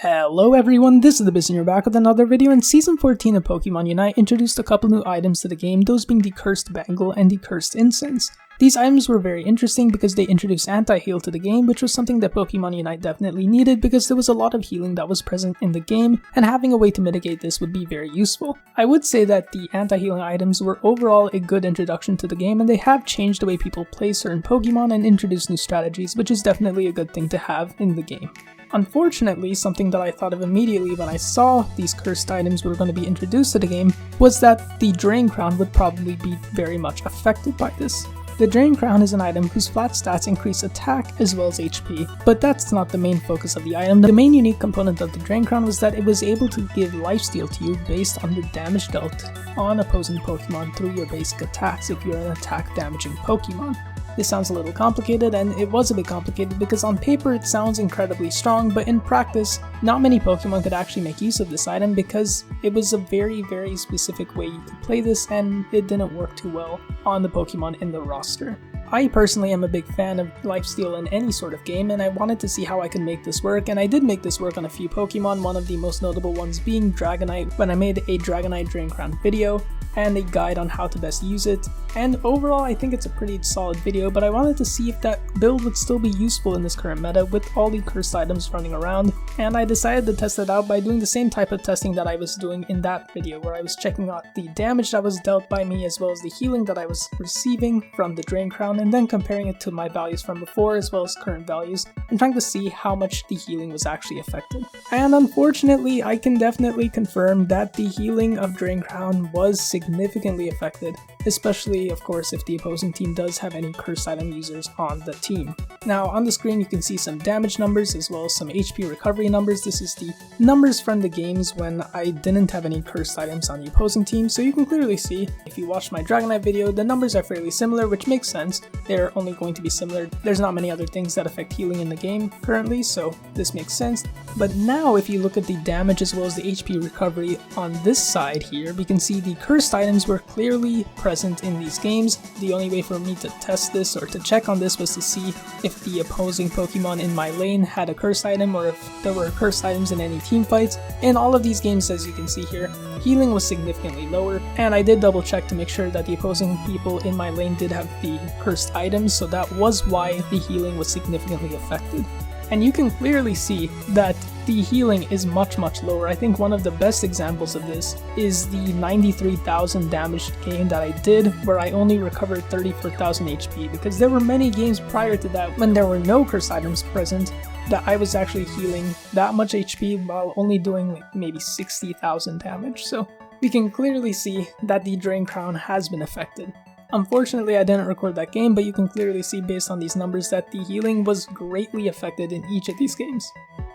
Hello everyone, this is the Biz and you're back with another video. In Season 14 of Pokemon Unite introduced a couple new items to the game, those being the Cursed Bangle and the Cursed Incense. These items were very interesting because they introduced anti-heal to the game, which was something that Pokemon Unite definitely needed because there was a lot of healing that was present in the game, and having a way to mitigate this would be very useful. I would say that the anti-healing items were overall a good introduction to the game, and they have changed the way people play certain Pokemon and introduced new strategies, which is definitely a good thing to have in the game. Unfortunately, something that I thought of immediately when I saw these cursed items were going to be introduced to the game was that the Drain Crown would probably be very much affected by this. The Drain Crown is an item whose flat stats increase attack as well as HP, but that's not the main focus of the item. The main unique component of the Drain Crown was that it was able to give lifesteal to you based on the damage dealt on opposing Pokemon through your basic attacks if you're an attack damaging Pokemon. This sounds a little complicated, and it was a bit complicated because on paper it sounds incredibly strong, but in practice, not many Pokemon could actually make use of this item because it was a very specific way you could play this, and it didn't work too well on the Pokemon in the roster. I personally am a big fan of lifesteal in any sort of game, and I wanted to see how I could make this work, and I did make this work on a few Pokemon, one of the most notable ones being Dragonite, when I made a Dragonite Drain Crown video, and a guide on how to best use it, and overall I think it's a pretty solid video, but I wanted to see if that build would still be useful in this current meta with all the cursed items running around, and I decided to test it out by doing the same type of testing that I was doing in that video, where I was checking out the damage that was dealt by me as well as the healing that I was receiving from the Drain Crown, and then comparing it to my values from before as well as current values, and trying to see how much the healing was actually affected. And unfortunately, I can definitely confirm that the healing of Drain Crown was significantly affected, especially of course if the opposing team does have any cursed item users on the team. Now on the screen you can see some damage numbers as well as some HP recovery numbers. This is the numbers from the games when I didn't have any cursed items on the opposing team, so you can clearly see if you watched my Dragonite video the numbers are fairly similar, which makes sense. They're only going to be similar. There's not many other things that affect healing in the game currently, so this makes sense. But now if you look at the damage as well as the HP recovery on this side here, we can see the cursed items were clearly present in these games. The only way for me to test this or to check on this was to see if the opposing Pokemon in my lane had a cursed item or if there were cursed items in any team fights. In all of these games, as you can see here, healing was significantly lower, and I did double check to make sure that the opposing people in my lane did have the cursed items, so that was why the healing was significantly affected. And you can clearly see that the healing is much lower. I think one of the best examples of this is the 93,000 damage game that I did, where I only recovered 34,000 HP, because there were many games prior to that when there were no curse items present that I was actually healing that much HP while only doing like maybe 60,000 damage. So we can clearly see that the Drain Crown has been affected. Unfortunately, I didn't record that game, but you can clearly see based on these numbers that the healing was greatly affected in each of these games.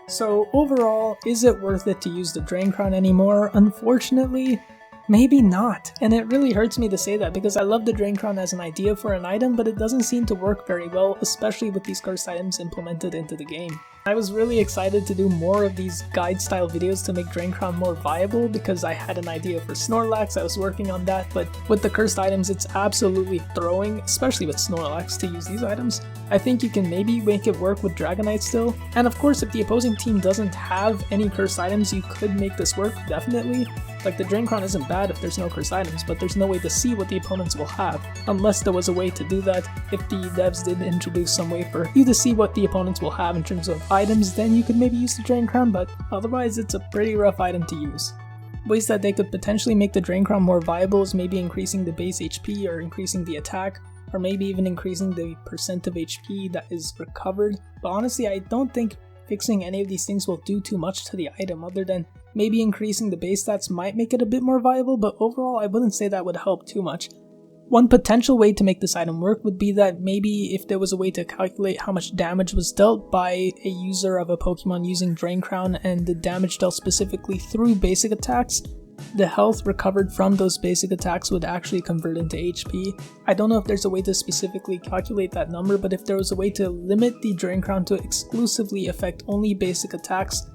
So overall, is it worth it to use the Drain Crown anymore? Unfortunately, maybe not. And it really hurts me to say that because I love the Drain Crown as an idea for an item, but it doesn't seem to work very well, especially with these cursed items implemented into the game. I was really excited to do more of these guide style videos to make Drain Crown more viable because I had an idea for Snorlax. I was working on that, but with the cursed items it's absolutely throwing, especially with Snorlax, to use these items. I think you can maybe make it work with Dragonite still, and of course if the opposing team doesn't have any cursed items you could make this work, definitely. Like the Drain Crown isn't bad if there's no cursed items, but there's no way to see what the opponents will have, unless there was a way to do that. If the devs did introduce some way for you to see what the opponents will have in terms of items, then you could maybe use the Drain Crown, but otherwise it's a pretty rough item to use. Ways that they could potentially make the Drain Crown more viable is maybe increasing the base HP or increasing the attack, or maybe even increasing the percent of HP that is recovered, but honestly I don't think fixing any of these things will do too much to the item other than maybe increasing the base stats might make it a bit more viable, but overall I wouldn't say that would help too much. One potential way to make this item work would be that maybe if there was a way to calculate how much damage was dealt by a user of a Pokemon using Drain Crown and the damage dealt specifically through basic attacks, the health recovered from those basic attacks would actually convert into HP. I don't know if there's a way to specifically calculate that number, but if there was a way to limit the Drain Crown to exclusively affect only basic attacks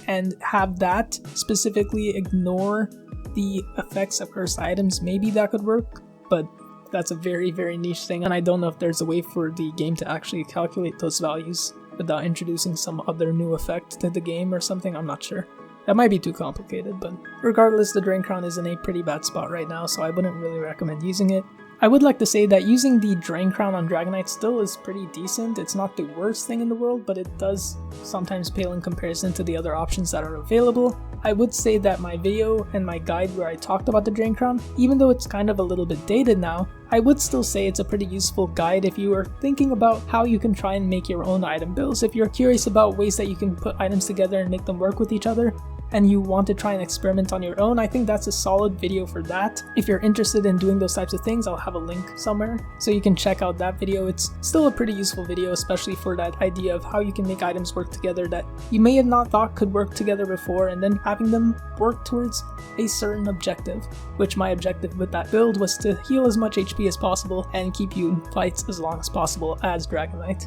and have that specifically ignore the effects of cursed items, maybe that could work, but that's a very niche thing, and I don't know if there's a way for the game to actually calculate those values without introducing some other new effect to the game or something. I'm not sure. That might be too complicated, but regardless, the Drain Crown is in a pretty bad spot right now, so I wouldn't really recommend using it. I would like to say that using the Drain Crown on Dragonite still is pretty decent. It's not the worst thing in the world, but it does sometimes pale in comparison to the other options that are available. I would say that my video and my guide where I talked about the Drain Crown, even though it's kind of a little bit dated now, I would still say it's a pretty useful guide if you are thinking about how you can try and make your own item builds. If you're curious about ways that you can put items together and make them work with each other, and you want to try and experiment on your own, I think that's a solid video for that. If you're interested in doing those types of things, I'll have a link somewhere so you can check out that video. It's still a pretty useful video, especially for that idea of how you can make items work together that you may have not thought could work together before, and then having them work towards a certain objective, which my objective with that build was to heal as much HP as possible and keep you in fights as long as possible as Dragonite.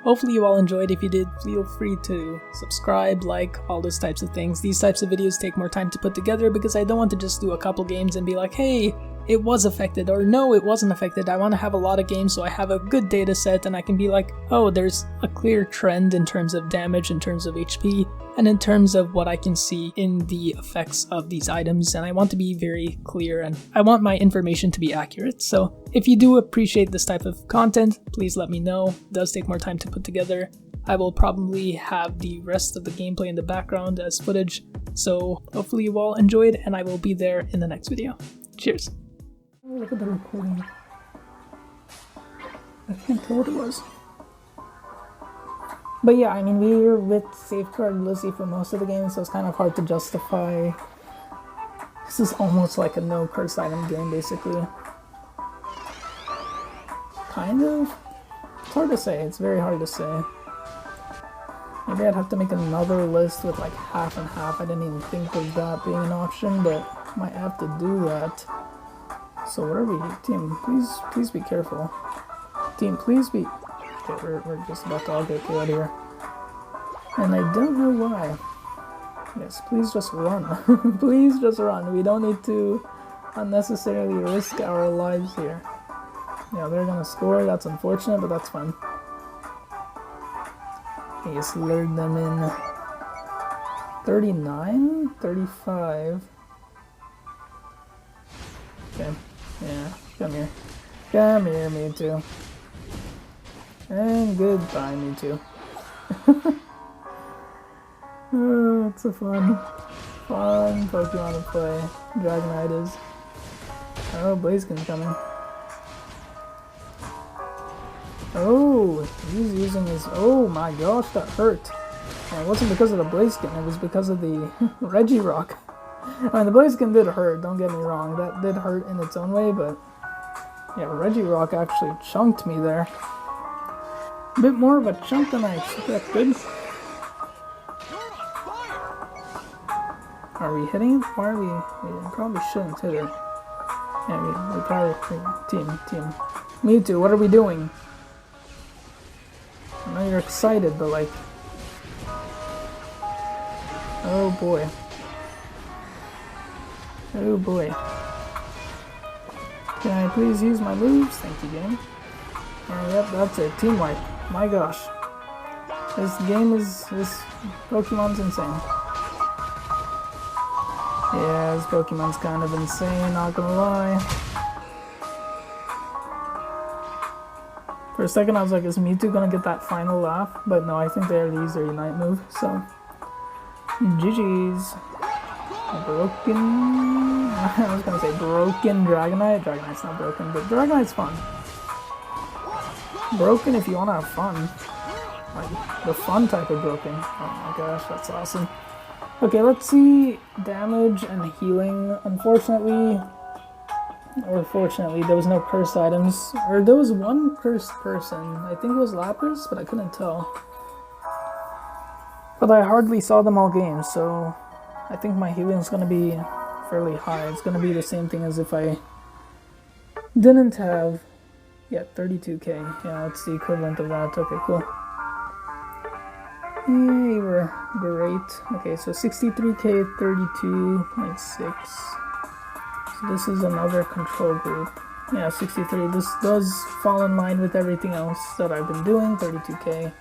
Hopefully you all enjoyed. If you did, feel free to subscribe, like, all those types of things. These types of videos take more time to put together because I don't want to just do a couple games and be like, hey, it was affected, or no, it wasn't affected. I want to have a lot of games so I have a good data set and I can be like, oh, there's a clear trend in terms of damage, in terms of HP, and in terms of what I can see in the effects of these items, and I want to be very clear and I want my information to be accurate. So if you do appreciate this type of content, please let me know. It does take more time to put together. I will probably have the rest of the gameplay in the background as footage, so hopefully you all enjoyed, and I will be there in the next video. Cheers! Oh, look at the recording. I can't tell what it was. But yeah, I mean, we were with Safeguard Lizzie for most of the game, so it's kind of hard to justify. This is almost like a no curse item game, basically. Kind of? It's hard to say. It's very hard to say. Maybe I'd have to make another list with like half and half. I didn't even think of that being an option, but might have to do that. So what are we? Team, please be careful. Team, please be... Okay, we're just about to all get out of here. And I don't know why. Yes, please just run. Please just run. We don't need to unnecessarily risk our lives here. Yeah, they're gonna score. That's unfortunate, but that's fine. I just lured them in. 39? 35? Okay. Yeah, come here. Come here, Mewtwo. And goodbye, Mewtwo. Oh, it's a fun Pokemon to play. Dragonite is. Oh, Blaziken's coming. Oh, he's using his... Oh my gosh, that hurt. And it wasn't because of the Blaziken, it was because of the Regirock. I mean, the Blaziken did hurt, don't get me wrong. That did hurt in its own way, but... Yeah, Regirock actually chunked me there. A bit more of a chunk than I expected. Are we hitting it? Why are we... We probably shouldn't hit it. Yeah, we probably... Team. Mewtwo, what are we doing? I know you're excited, but like... Oh boy. Oh boy. Can I please use my moves? Thank you, game. Oh, yep, that's it. Team wipe. My gosh. This game is... This Pokemon's insane. Yeah, this Pokemon's kind of insane, not gonna lie. For a second I was like, is Mewtwo gonna get that final laugh? But no, I think they already used their Unite move, so... GG's. Broken... I was gonna say broken Dragonite. Dragonite's not broken, but Dragonite's fun. Broken if you wanna have fun. Like, the fun type of broken. Oh my gosh, that's awesome. Okay, let's see damage and healing. Unfortunately, or fortunately, there was no cursed items. Or there was one cursed person. I think it was Lapras, but I couldn't tell. But I hardly saw them all game, so I think my healing is going to be fairly high. It's going to be the same thing as if I didn't have... Yeah, 32k. Yeah, that's the equivalent of that. Okay, cool. Yay, we're great. Okay, so 63k, 32.6. So this is another control group. Yeah, 63. This does fall in line with everything else that I've been doing. 32k.